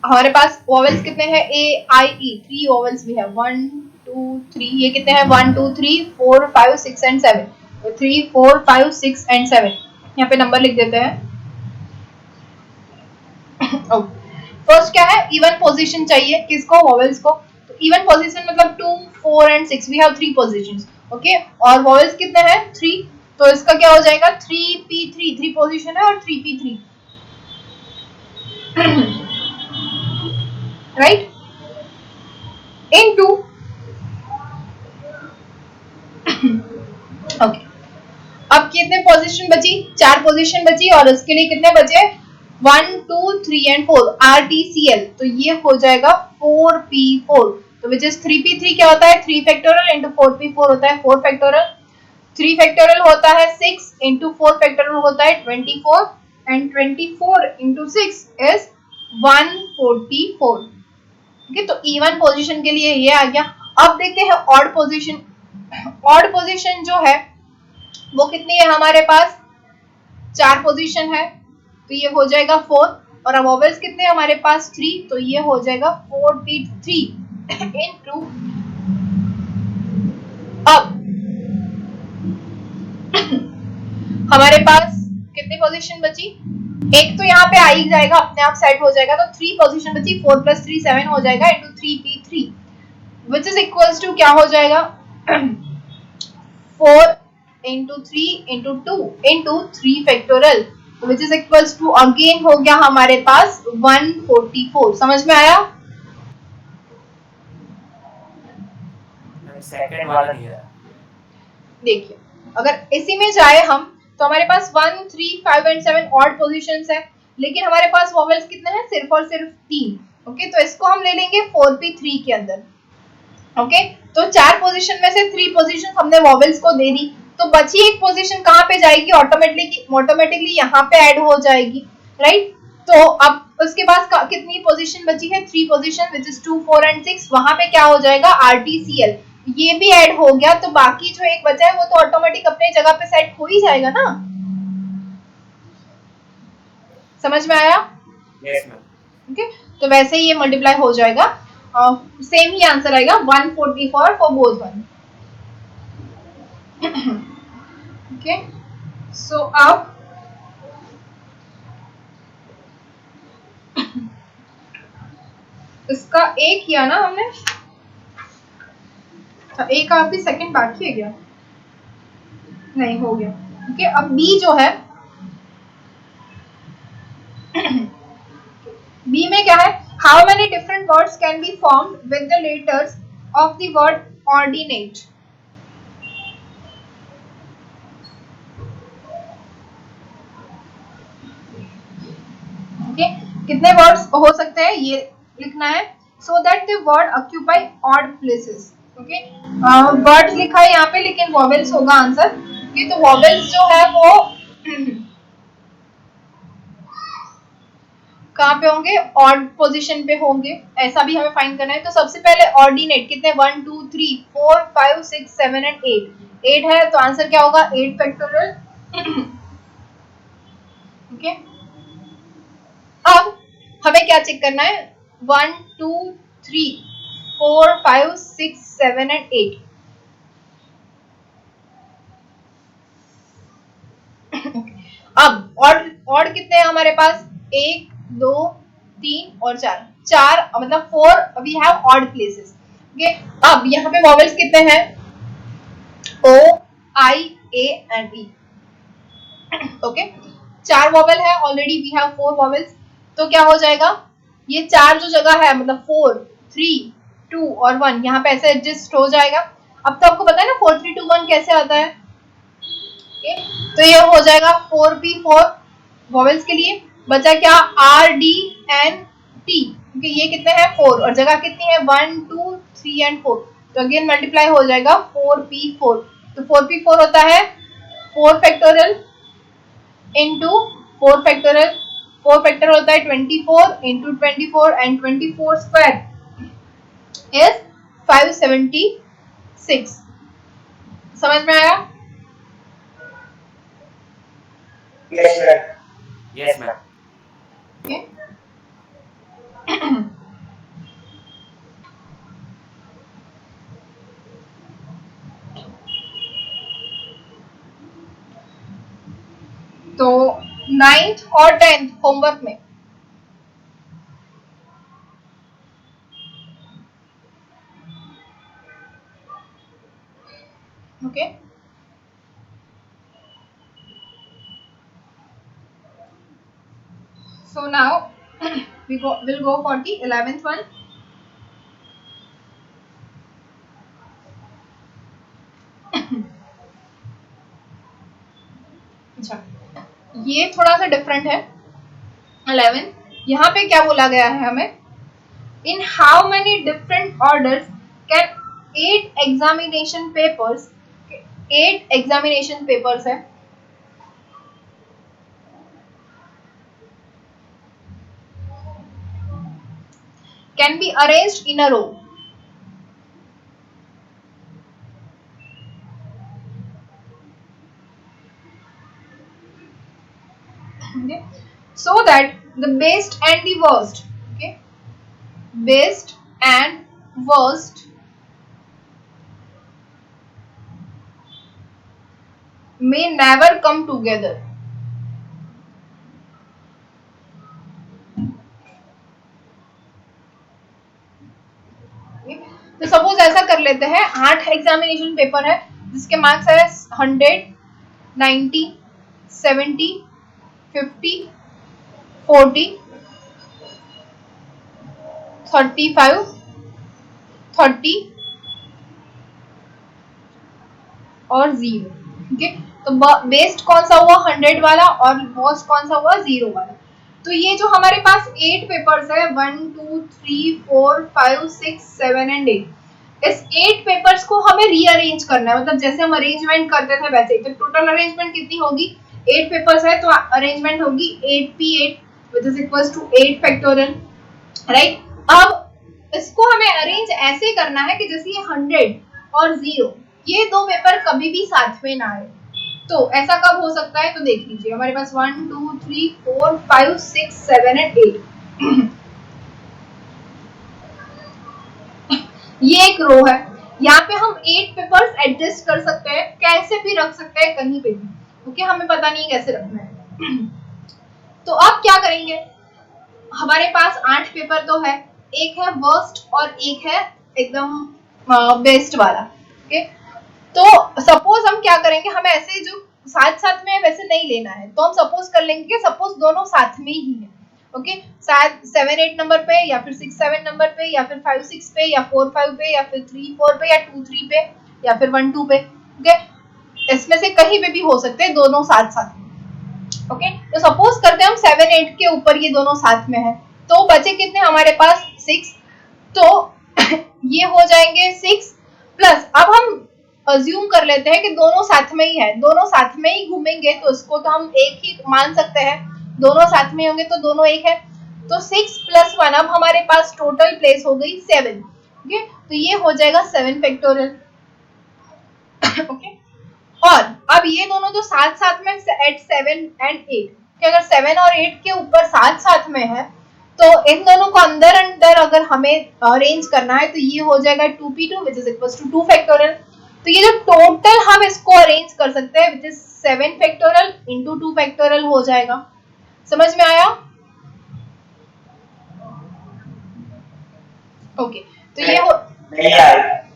हमारे पास वॉवेल्स कितने हैं, ए आई ई, 3 वॉवेल्स भी है, 1 2 3, ये कितने हैं 1 2 3 4 5 6 एंड 7, तो 3 4 5 6 एंड 7, यहाँ पे नंबर लिख देते हैं। फर्स्ट क्या है, इवन पोजीशन चाहिए, किसको, वॉवेल्स को, तो इवन पोजीशन मतलब 2 4 and 6, we have 3 positions, okay, और वॉवेल्स कितने हैं 3, तो इसका क्या हो जाएगा 3p3, 3 पोजीशन है और 3p3, राइट, इनटू कितने पोजीशन बची, 4 पोजीशन बची और उसके लिए कितने बचे 1 2 3 एंड 4 RTCL, तो ये हो जाएगा 4p4, तो विच इज 3p3 क्या होता है 3 फैक्टोरियल इंटू 4p4 होता है 4 फैक्टोरियल, 3 फैक्टोरियल होता है 6 इंटू 4 फैक्टोरियल होता है 24 एंड 24 इंटू 6 इज 144। ठीक है, तो इवन पोजीशन के लिए ये आ गया। अब देखते हैं ऑड पोजीशन। ऑड पोजीशन जो है वो कितनी है हमारे पास, 4 पोजीशन है, तो ये हो जाएगा 4 और अब वोवेल्स कितने हैं हमारे पास 3, तो ये हो जाएगा 43 इनटू, अब हमारे पास कितनी पोजीशन बची, एक तो यहाँ पे आ ही जाएगा अपने आप सेट हो जाएगा, तो 3 पोजीशन बची, 4 + 3 7 हो जाएगा into 3p3 which is equals to क्या हो जाएगा 4 into 3 into 2 into 3 factorial, which is equals to again हो गया हमारे पास 144। समझ में आया? सेकंड वाला नहीं आया। देखिए अगर इसी में जाए हम तो हमारे पास 1 3 5 एंड 7 ऑड पोजीशंस है, लेकिन हमारे पास वोवेल्स कितने हैं सिर्फ और सिर्फ 3। ओके, तो इसको हम ले लेंगे 4p3 के अंदर। ओके, तो 4 पोजीशन में से 3 पोजीशन हमने वोवेल्स को दे दी, तो बची एक पोजीशन कहाँ पे जाएगी, ऑटोमेटिकली यहाँ पे ऐड हो जाएगी, राइट। तो अब उसके बाद कितनी पोजीशन बची है 3 पोजीशन विच इज 2 4 एंड 6, वहां पे क्या हो जाएगा RTCL, ये भी ऐड हो गया, तो बाकी जो एक बचा है वो तो ऑटोमेटिक अपने जगह पे सेट हो ही जाएगा ना। समझ में आया? Yes ma'am. ओके, तो वैसे ही ये मल्टीप्लाई हो जाएगा, सेम ही आंसर आएगा 144 फॉर बोथ वन। ओके, सो अब इसका एक किया ना हमने, एक आपकी सेकंड बाकी है क्या, नहीं हो गया। ओके, अब बी जो है बी में क्या है, how many different words can be formed with the letters of the word ordinate. Okay, कितने वर्ड्स हो सकते हैं ये लिखना है, so that the word occupy odd places. Okay, words लिखा है यहाँ पे लेकिन वॉवेल्स होगा आंसर। ओके, तो वॉवेल्स जो है वो कहाँ पे होंगे, ऑड पोजीशन पे होंगे, ऐसा भी हमें फाइंड करना है। तो सबसे पहले ऑर्डिनेट कितने 1 2 3 4 5 6 7 एंड 8 है, तो आंसर क्या होगा 8 फैक्टोरियल। ओके, अब हमें क्या चेक करना है 1 2 3 4 5 6 7 एंड 8। अब ऑड कितने हैं हमारे पास 1 2 3 और 4 मतलब 4 we have odd places. Okay, अब यहाँ पे वॉवेल्स कितने हैं O I A and E। Okay, 4 vowel है ऑलरेडी, वी हैव 4 वॉवेल्स, तो क्या हो जाएगा ये 4 जो जगह है मतलब 4 3 2 और 1 यहाँ पे ऐसे एडजस्ट हो जाएगा। अब तो आपको पता है ना 4 3 2 1 कैसे आता है। ओके, तो ये हो जाएगा 4p4 वॉवेल्स के लिए, बचा क्या R D N T, क्योंकि ये कितने हैं 4 और जगह कितनी है 1 2 3 एंड 4, तो अगेन मल्टीप्लाई हो जाएगा 4p4, तो 4p4 होता है 4 फैक्टोरियल इंटू 4 फैक्टोरियल, 4 फैक्टोरियल होता है 24 इंटू 24 एंड 24 स्क्वायर इज 576। समझ में आया? Yes, ma'am. Yes ma'am. Okay. तो 9th और 10th होमवर्क में okay, so now we'll go for the 11th one. ये थोड़ा सा डिफरेंट है। 11 यहाँ पे क्या बोला गया है हमें, in how many different orders can 8 examination papers, 8 examination papers है, can be arranged in a row. Okay. So that the best and the worst, okay, best and worst may never come together. Okay. तो suppose ऐसा कर लेते हैं, 8 examination paper है जिसके marks है 100, 90, 70, 50, 40, 35, 30 और 0। ठीक है, तो बेस्ट कौन सा हुआ 100 वाला और वर्स्ट कौन सा हुआ 0 वाला। तो ये जो हमारे पास 8 पेपर्स है 1 2 3 4 5 6 7 एंड 8, इस 8 पेपर्स को हमें रीअरेंज करना है, मतलब जैसे हम अरेंजमेंट करते थे वैसे ही। तो टोटल अरेंजमेंट कितनी होगी, 8 पेपर्स है तो अरेंजमेंट होगी 8p8 which is equals to 8 factorial, right. अब इसको हमें अरेंज ऐसे करना है कि जैसे ये 100 और 0 ये दो पेपर कभी भी साथ में ना आए। तो ऐसा कब हो सकता है, तो देख लीजिए हमारे पास 1 2 3 4 5 6 7 एंड 8 ये एक रो है, यहाँ पे हम 8 पेपर्स एडजस्ट कर सकते हैं, कैसे भी रख सकते हैं कहीं पे भी, ओके, हमें पता नहीं कैसे रखना है। तो अब क्या करेंगे, हमारे पास 8 पेपर तो है, एक है वर्स्ट और एक है एकदम बेस्ट वाला, ओके। तो सपोज हम क्या करेंगे, हमें ऐसे जो साथ साथ में वैसे नहीं लेना है, तो हम सपोज कर लेंगे कि सपोज दोनों साथ में ही है, ओके, शायद 7 8 नंबर पे या फिर 6 7 नंबर पे या फिर 5 6 पे या 4 5 पे या फिर 3 4 पे या 2 3 पे या फिर 1 2 पे, ओके, इसमें से कहीं पे भी हो सकते हैं दोनों साथ साथ में, ओके। तो सपोज करते हैं हम 7 8 के ऊपर ये दोनों साथ में है, तो बचे कितने हमारे पास 6, तो ये हो जाएंगे 6 प्लस, अब हम अज्यूम कर लेते हैं कि दोनों साथ में ही है, दोनों साथ में ही घूमेंगे तो इसको तो हम एक ही मान सकते हैं, दोनों साथ में होंगे तो दोनों एक है, तो 6 + 1 अब हमारे पास टोटल प्लेस हो गई 7, ओके, तो ये हो जाएगा 7 फैक्टोरियल, ओके। और अब ये दोनों तो साथ साथ में एट 7 एंड 8, कि अगर 7 और 8 के ऊपर साथ साथ में है तो इन दोनों को अंदर अंदर अगर हमें अरेंज करना है तो ये हो जाएगा 2p2 which is equal to 2 factorial. तो ये जो टोटल हम इसको अरेंज कर सकते हैं which is 7 factorial into 2 factorial हो जाएगा। समझ में आया? ओके, तो ये हो नहीं आ रहा है,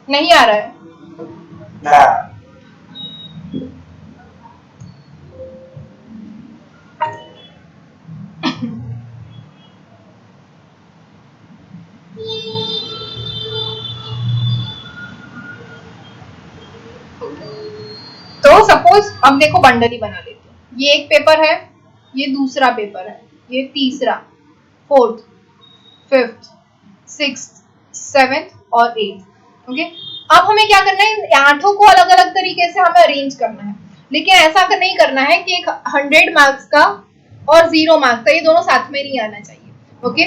नहीं आ रहा है ना तो सपोज अब देखो बंडल ही बना लेते हैं, ये एक पेपर है, ये दूसरा पेपर है, ये तीसरा, 4th 5th 6th 7th और 8th, ओके। अब हमें क्या करना है, इन आठों को अलग अलग तरीके से हमें अरेंज करना है, लेकिन ऐसा नहीं करना है कि एक 100 मार्क्स का और 0 मार्क्स का ये दोनों साथ में नहीं आना चाहिए, ओके।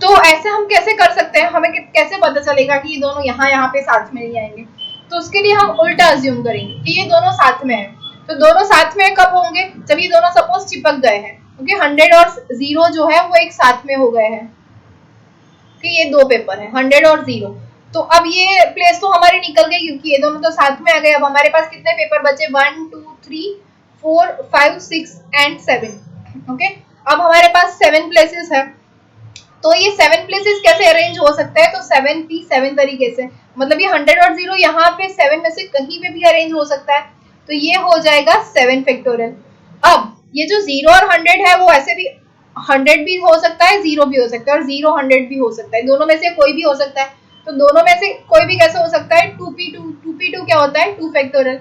तो ऐसे हम कैसे कर सकते हैं, हमें कैसे पता चलेगा कि ये दोनों यहाँ पे साथ में नहीं आएंगे, तो उसके लिए हम उल्टा अज्यूम करेंगे कि ये दोनों साथ में है। तो दोनों साथ में कब होंगे, जब ये दोनों सपोज चिपक गए हैं, ओके, 100 और 0 जो है वो एक साथ में हो गए हैं, कि ये दो पेपर है 100 और 0, तो अब ये प्लेस तो हमारी निकल गई क्योंकि ये दोनों तो साथ में आ गए। अब हमारे पास कितने पेपर बचे, 1 2 3 4 5 6 एंड 7, ओके। अब हमारे पास 7 प्लेसेस है, तो ये 7 प्लेसेस कैसे अरेंज हो सकता है, तो 7p7 तरीके से, मतलब ये 100 और 0 यहाँ पे 7 में से कहीं पे भी अरेंज हो सकता है, तो ये हो जाएगा 7 फैक्टोरियल। अब ये जो 0 और 100 है वो ऐसे भी 100 भी हो सकता है, 0 भी हो सकता है और 0 100 भी हो सकता है, दोनों में से कोई भी हो सकता है। तो दोनों में से कोई भी कैसे हो सकता है, 2p2 क्या होता है 2 फैक्टोरियल,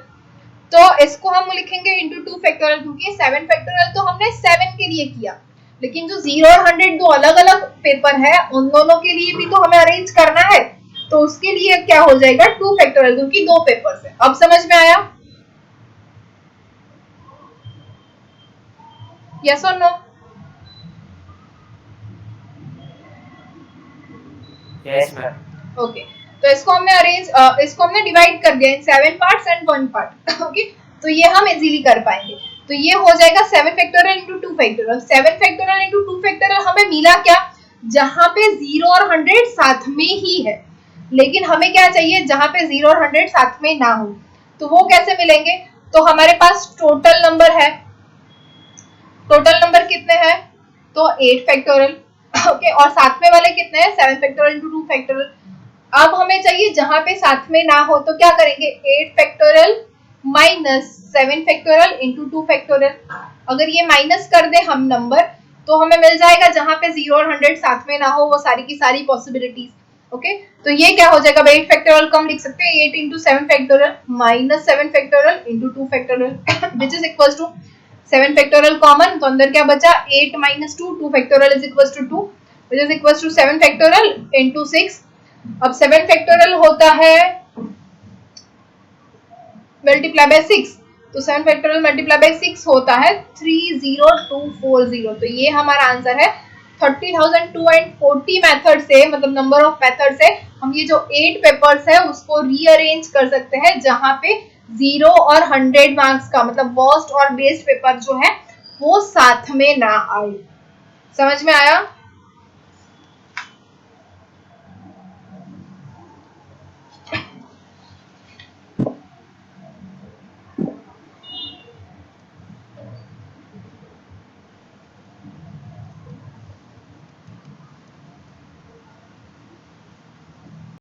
तो इसको हम लिखेंगे इंटू 2 फैक्टोरियल, क्योंकि 7 फैक्टोरियल तो हमने 7 के लिए किया, लेकिन जो 0 और 100 दो अलग अलग पेपर है, उन दोनों के लिए भी तो हमें अरेंज करना है, तो उसके लिए क्या हो जाएगा 2 फैक्टोरियल, क्योंकि दो पेपर्स है। अब समझ में आया? यस और नो? Yes ma'am. ओके, तो इसको हमने डिवाइड कर दिया इन 7 पार्ट्स एंड 1 पार्ट। ओके, तो ये हम इजीली कर पाएंगे। तो ये हो जाएगा 7 factorial into 2 factorial. 7 factorial into 2 factorial हमें मिला क्या? जहां पे 0 और 100 साथ में ही है, लेकिन हमें क्या चाहिए जहां पे 0 और 100 साथ में ना हो। तो वो कैसे मिलेंगे? तो हमारे पास टोटल नंबर है, टोटल नंबर कितने हैं? तो 8 फैक्टोरियल। ओके, और साथ में वाले कितने हैं? 7 फैक्टोरियल इंटू 2 फैक्टोरियल। अब हमें चाहिए जहां पे साथ में ना हो, तो क्या करेंगे? 8 factorial minus 7 factorial into 2 factorial. अगर ये माइनस कर दे हम नंबर, तो हमें मिल जाएगा जहां पे 0 और 100 साथ में ना हो वो सारी की सारी पॉसिबिलिटीज। ओके, तो ये क्या हो जाएगा? 8 फैक्टोरियल को हम लिख सकते हैं 8 into 7 factorial minus 7 factorial into 2 factorial which is equal to 7 factorial common, तो अंदर क्या बचा? 8 minus 2, 2 factorial is equal to 2 which is equal to 7 factorial into 6। अब 7 फैक्टोरियल होता है मल्टीप्लाई बाय 6, तो 7 फैक्टोरियल मल्टीप्लाई बाय 6 होता है 30240। तो ये हमारा आंसर है। 30,240 मेथड से, मतलब नंबर ऑफ मेथड से हम ये जो 8 पेपर्स है उसको रीअरेंज कर सकते हैं जहां पे 0 और 100 मार्क्स का, मतलब वर्स्ट और बेस्ट पेपर जो है वो साथ में ना आए। समझ में आया?